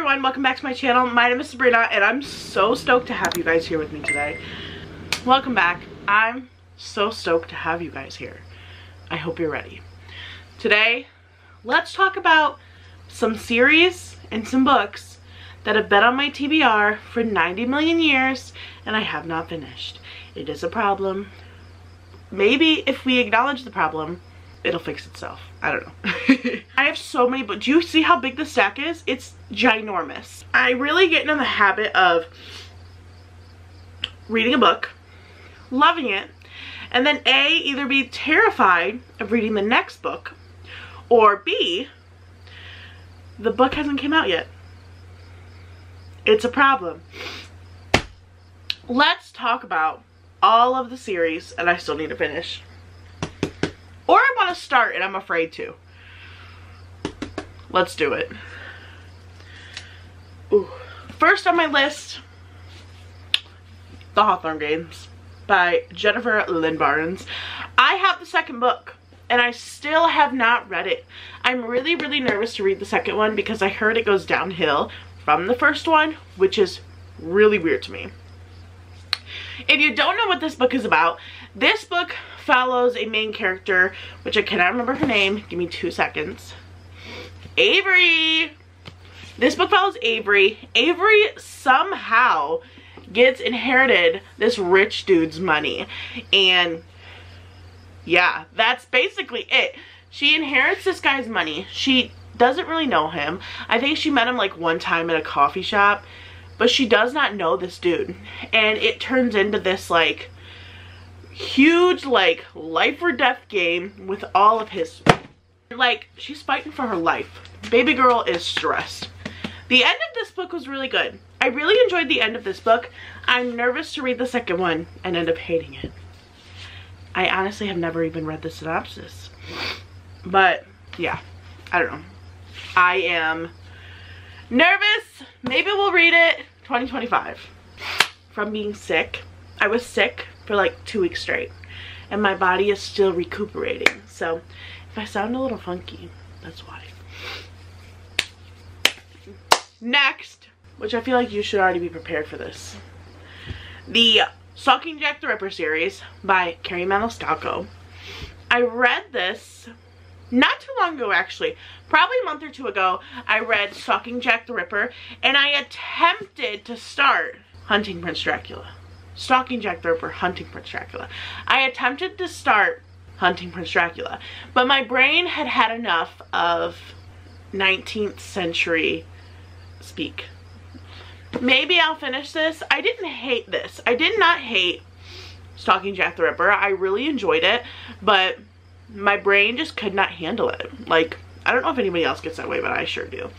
everyone, welcome back to my channel. My name is Sabrina and I'm so stoked to have you guys here with me today. Welcome back. I'm so stoked to have you guys here. I hope you're ready. Today, let's talk about some series and some books that have been on my TBR for 90 million years and I have not finished. It is a problem. Maybe if we acknowledge the problem, it'll fix itself. I don't know. I have so many books. Do you see how big the stack is? It's ginormous. I really get into the habit of reading a book, loving it, and then A, either be terrified of reading the next book, or B, the book hasn't come out yet. It's a problem. Let's talk about all of the series, and I still need to finish. Or I want to start and I'm afraid to. Let's do it. Ooh. First on my list, The Hawthorne Games by Jennifer Lynn Barnes. I have the second book and I still have not read it. I'm really nervous to read the second one because I heard it goes downhill from the first one, which is really weird to me. If you don't know what this book is about, this book follows a main character, which I cannot remember her name. Give me 2 seconds. Avery. This book follows Avery. Avery somehow gets inherited this rich dude's money. And yeah, that's basically it. She inherits this guy's money. She doesn't really know him. I think she met him like one time at a coffee shop. But she does not know this dude. And it turns into this like huge like life or death game with all of his, like, she's fighting for her life. Baby girl is stressed. The end of this book was really good. I really enjoyed the end of this book. I'm nervous to read the second one and end up hating it. I honestly have never even read the synopsis. But yeah, I don't know. I am nervous. Maybe we'll read it 2025. From being sick. I was sick for like 2 weeks straight and my body is still recuperating. So if I sound a little funky, that's why. Next, which I feel like you should already be prepared for this. The Stalking Jack the Ripper series by Carrie Maniscalco. I read this not too long ago, actually. Probably a month or two ago, I read Stalking Jack the Ripper, and I attempted to start Hunting Prince Dracula. Stalking Jack the Ripper, Hunting Prince Dracula. I attempted to start Hunting Prince Dracula, but my brain had had enough of 19th century speak. Maybe I'll finish this. I didn't hate this. I did not hate Stalking Jack the Ripper. I really enjoyed it, but my brain just could not handle it. Like, I don't know if anybody else gets that way, but I sure do.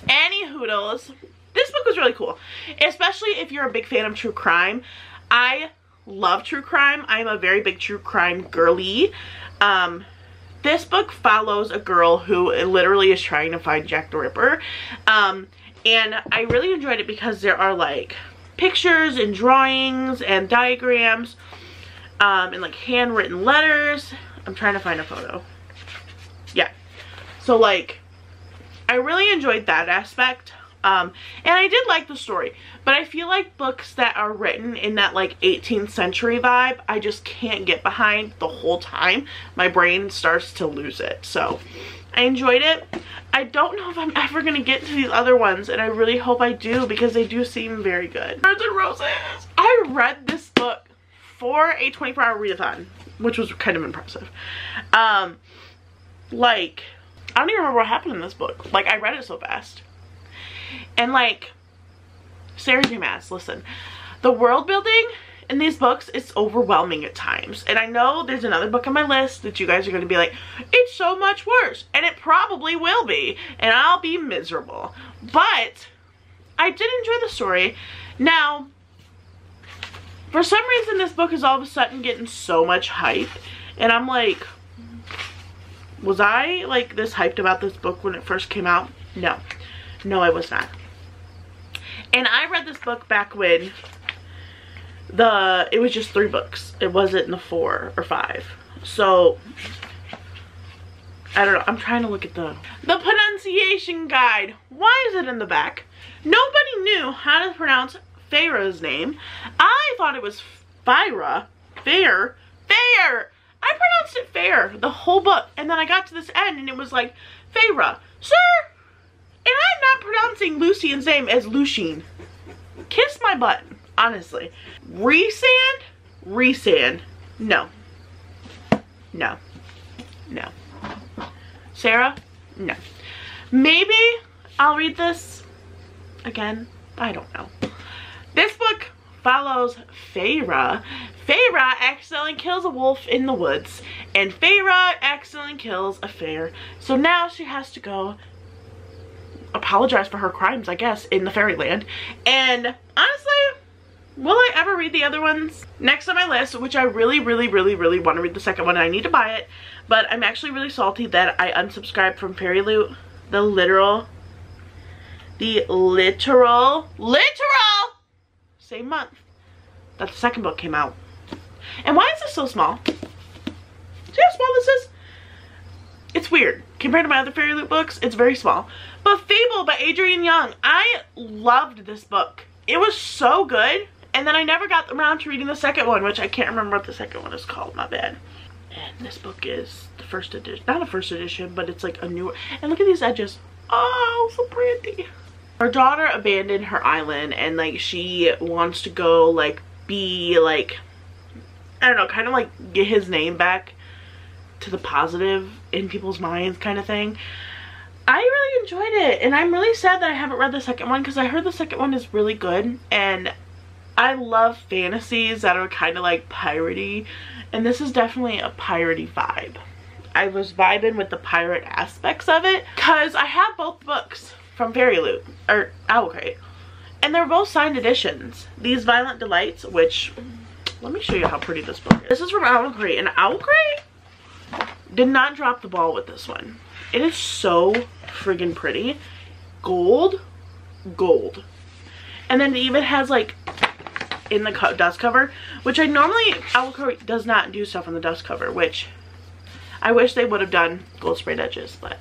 Any hoodles. This book was really cool, especially if you're a big fan of true crime. I love true crime. I'm a very big true crime girly. This book follows a girl who literally is trying to find Jack the Ripper. And I really enjoyed it because there are like pictures and drawings and diagrams. And like handwritten letters. I'm trying to find a photo. Yeah. So like, I really enjoyed that aspect. And I did like the story. But I feel like books that are written in that like 18th century vibe, I just can't get behind the whole time. My brain starts to lose it. So I enjoyed it. I don't know if I'm ever going to get to these other ones. And I really hope I do because they do seem very good. Birds and Roses. I read this book for a 24-hour readathon, which was kind of impressive. Like, I don't even remember what happened in this book. Like, I read it so fast. And like, Sarah J. Maas, listen, the world building in these books is overwhelming at times. And I know there's another book on my list that you guys are going to be like, it's so much worse. And it probably will be. And I'll be miserable. But I did enjoy the story. Now, for some reason, this book is all of a sudden getting so much hype. And I'm like, was I like this hyped about this book when it first came out? No. No, I was not. And I read this book back when it was just 3 books. It wasn't in the 4 or 5. So I don't know. I'm trying to look at the pronunciation guide. Why is it in the back? Nobody knew how to pronounce Feyre's name. I thought it was Feyre. Fair. I pronounced it Fair the whole book. And then I got to this end and it was like, Feyre. Sir! And I'm not pronouncing Lucien's name as Lucien. Kiss my butt. Honestly. Resand? No. Sarah? No. Maybe I'll read this again. I don't know. This book follows Feyre. Feyre accidentally kills a wolf in the woods. And Feyre accidentally kills a fair. So now she has to go apologize for her crimes, I guess, in the fairyland. And honestly, will I ever read the other ones? Next on my list, which I really want to read the second one, and I need to buy it, but I'm actually really salty that I unsubscribed from Fairy Loot. The literal same month that the second book came out. And why is this so small? See how small this is? It's weird. Compared to my other Fairy Loot books, it's very small. But Fable by Adrienne Young. I loved this book. It was so good. And then I never got around to reading the second one, which I can't remember what the second one is called. My bad. And this book is the first edition. Not a first edition, but it's like a new. And look at these edges. Oh, so pretty. Her daughter abandoned her island and like she wants to go like be like, I don't know, kind of like get his name back to the positive in people's minds kind of thing. I really enjoyed it and I'm really sad that I haven't read the second one because I heard the second one is really good and I love fantasies that are kind of like piratey, and this is definitely a piratey vibe. I was vibing with the pirate aspects of it because I have both books from Fairy Loot, or Owl Crate, and they're both signed editions. These Violent Delights, which, let me show you how pretty this book is. This is from Owl Crate, and Owl Crate did not drop the ball with this one. It is so friggin' pretty. Gold. And then it even has like in the dust cover, which I normally, Owl Crate does not do stuff on the dust cover, which I wish they would have done gold sprayed edges, but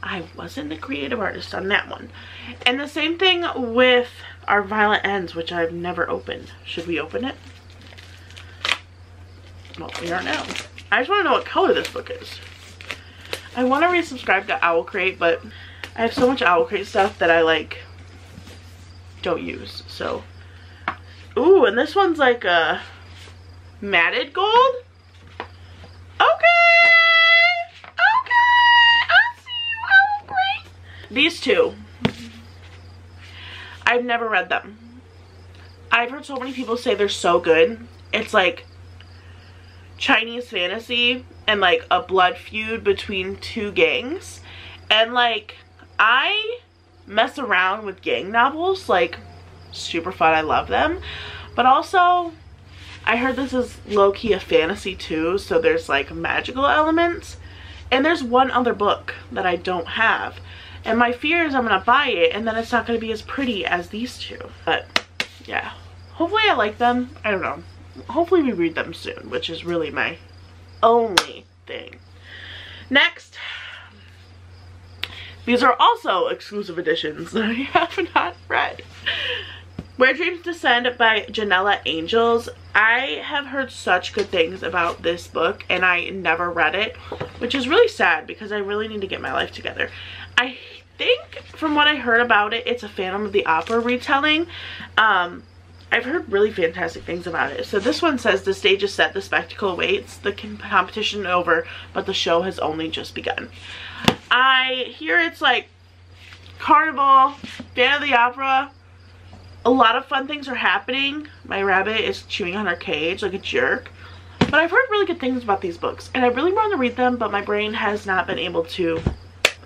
I wasn't the creative artist on that one. And the same thing with our Violent Ends, which I've never opened. Should we open it? Well, we are now. I just want to know what color this book is. I want to resubscribe to Owl Crate, but I have so much Owl Crate stuff that I like don't use, so. Ooh, and this one's like a matted gold. Okay, I see you, Owl Crate. These two, I've never read them. I've heard so many people say they're so good. It's like Chinese fantasy and like a blood feud between two gangs. And like, I mess around with gang novels, like super fun, I love them. But also, I heard this is low-key a fantasy too, so there's like magical elements. And there's one other book that I don't have. And my fear is I'm gonna buy it and then it's not gonna be as pretty as these two. But yeah, hopefully I like them. I don't know. Hopefully we read them soon, which is really my only thing. Next, these are also exclusive editions that I have not read. Where Dreams Descend by Janella Angels. I have heard such good things about this book and I never read it, which is really sad because I really need to get my life together. I think from what I heard about it, it's a Phantom of the Opera retelling. I've heard really fantastic things about it. So this one says, the stage is set, the spectacle awaits, the competition over, but the show has only just begun. I hear it's like carnival, Phantom of the Opera. A lot of fun things are happening. My rabbit is chewing on her cage like a jerk. But I've heard really good things about these books. And I really want to read them, but my brain has not been able to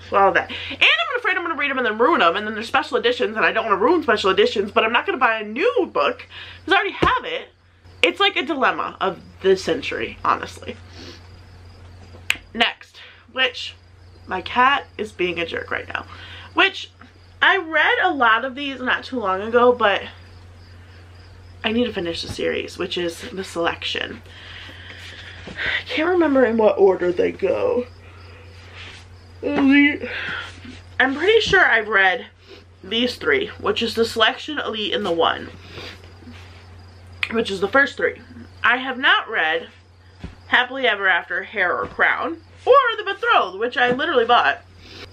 swallow that. And I'm afraid I'm going to read them and then ruin them. And then there's special editions, and I don't want to ruin special editions. But I'm not going to buy a new book because I already have it. It's like a dilemma of this century, honestly. Next, which my cat is being a jerk right now. Which I read a lot of these not too long ago, but I need to finish the series, which is The Selection. I can't remember in what order they go. I'm pretty sure I've read these three, which is the Selection, Elite, and the One, which is the first three. I have not read Happily Ever After, Hair or Crown, or The Betrothed, which I literally bought.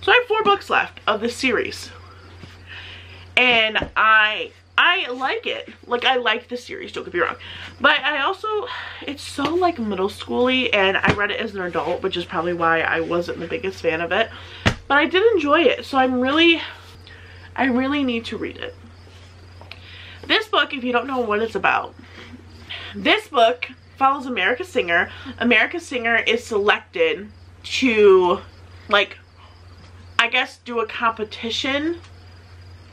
So I have 4 books left of this series. And I like it. Like, I like the series, don't get me wrong. But I also, it's so like middle schooly, and I read it as an adult, which is probably why I wasn't the biggest fan of it. But I did enjoy it, so I really need to read it. This book, if you don't know what it's about, this book follows America's Singer. America's Singer is selected to, like, I guess do a competition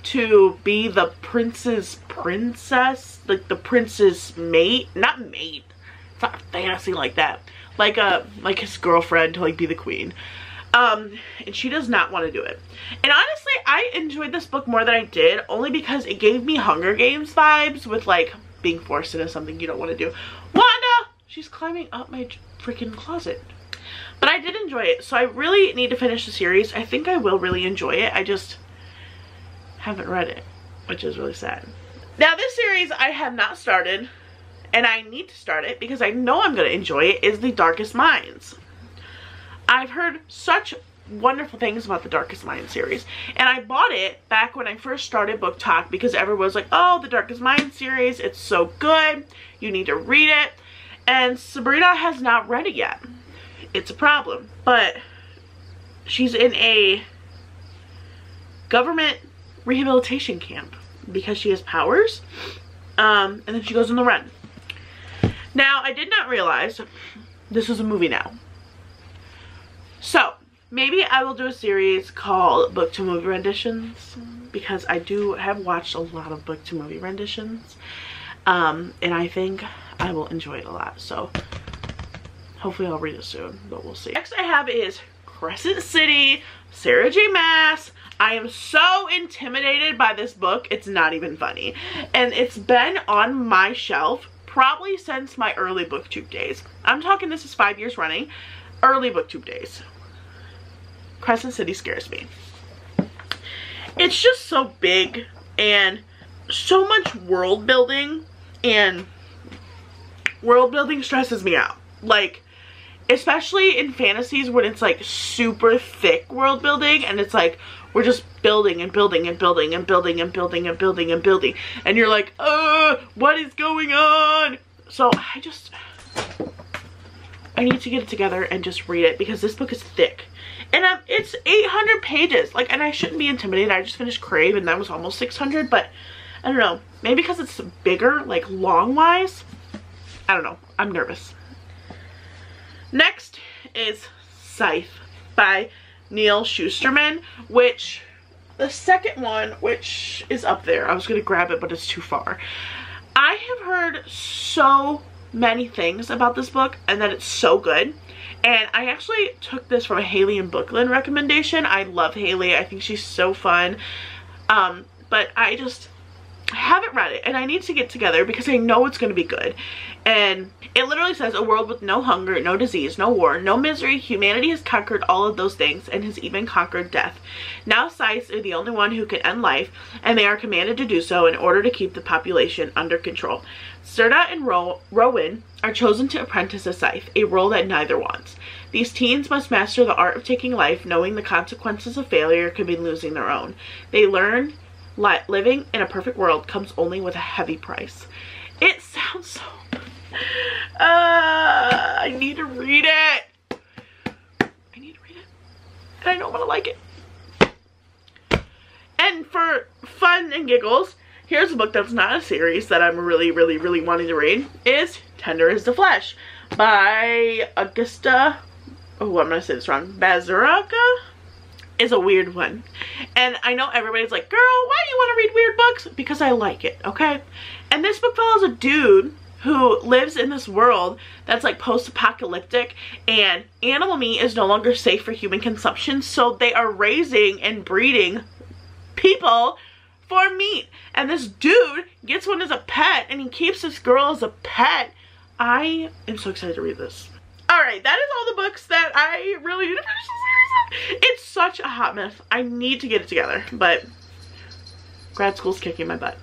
to be the prince's princess, like the prince's mate, not mate, it's not fancy like that, like his girlfriend to like be the queen. And she does not want to do it. And honestly, I enjoyed this book more than I did, only because it gave me Hunger Games vibes with like being forced into something you don't want to do. Wanda, she's climbing up my freaking closet. But I did enjoy it, so I really need to finish the series. I think I will really enjoy it. I just haven't read it, which is really sad. Now this series I have not started, and I need to start it because I know I'm going to enjoy it, is The Darkest Minds. I've heard such wonderful things about the Darkest Minds series, and I bought it back when I first started Book Talk because everyone was like, oh, the Darkest Minds series, it's so good, you need to read it. And Sabrina has not read it yet. It's a problem, but she's in a government rehabilitation camp because she has powers, and then she goes on the run. Now, I did not realize this was a movie now. So, maybe I will do a series called Book to Movie Renditions, because I do have watched a lot of book to movie renditions, and I think I will enjoy it a lot. So, hopefully I'll read it soon, but we'll see. Next I have is Crescent City, Sarah J. Maas. I am so intimidated by this book, it's not even funny. And it's been on my shelf probably since my early booktube days. I'm talking, this is 5 years running. Early booktube days. Crescent City scares me. It's just so big and so much world building, and world building stresses me out. Like, especially in fantasies when it's like super thick world building, and it's like we're just building and building and building and building and building and building and building, and you're like, what is going on? So I need to get it together and just read it, because this book is thick, and it's 800 pages, like, and I shouldn't be intimidated. I just finished Crave and that was almost 600, but I don't know, maybe because it's bigger, like long wise, I don't know, I'm nervous. Next is Scythe by Neil Shusterman, which the second one, which is up there, I was gonna grab it but it's too far. I have heard so many things about this book and that it's so good, and I actually took this from a Haley and Booklyn recommendation. I love Haley, I think she's so fun, but I just haven't read it, and I need to get together because I know it's going to be good. And it literally says, a world with no hunger, no disease, no war, no misery. Humanity has conquered all of those things and has even conquered death. Now scythes are the only one who can end life, and they are commanded to do so in order to keep the population under control. Serta and Rowan are chosen to apprentice a scythe, a role that neither wants. These teens must master the art of taking life, knowing the consequences of failure could be losing their own. They learn living in a perfect world comes only with a heavy price. It sounds so good. I need to read it. I need to read it. And I don't want to like it. And for fun and giggles, here's a book that's not a series that I'm really wanting to read. Is Tender is the Flesh by Augusta. Oh, I'm going to say this wrong. Bazuraca? Is a weird one, and I know everybody's like, girl, why do you want to read weird books? Because I like it, okay? And this book follows a dude who lives in this world that's like post-apocalyptic, and animal meat is no longer safe for human consumption, so they are raising and breeding people for meat, and this dude gets one as a pet, and he keeps this girl as a pet. I am so excited to read this. Alright, that is all the books that I really need to finish the series It's such a hot mess. I need to get it together, but grad school's kicking my butt.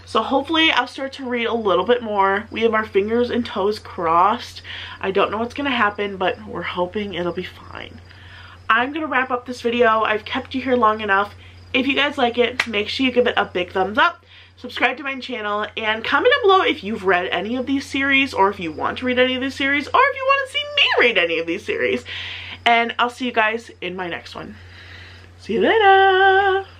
So hopefully I'll start to read a little bit more. We have our fingers and toes crossed. I don't know what's gonna happen, but we're hoping it'll be fine. I'm gonna wrap up this video. I've kept you here long enough. If you guys like it, make sure you give it a big thumbs up, subscribe to my channel, and comment down below if you've read any of these series, or if you want to read any of these series, or if you want to see me read any of these series. And I'll see you guys in my next one. See you later!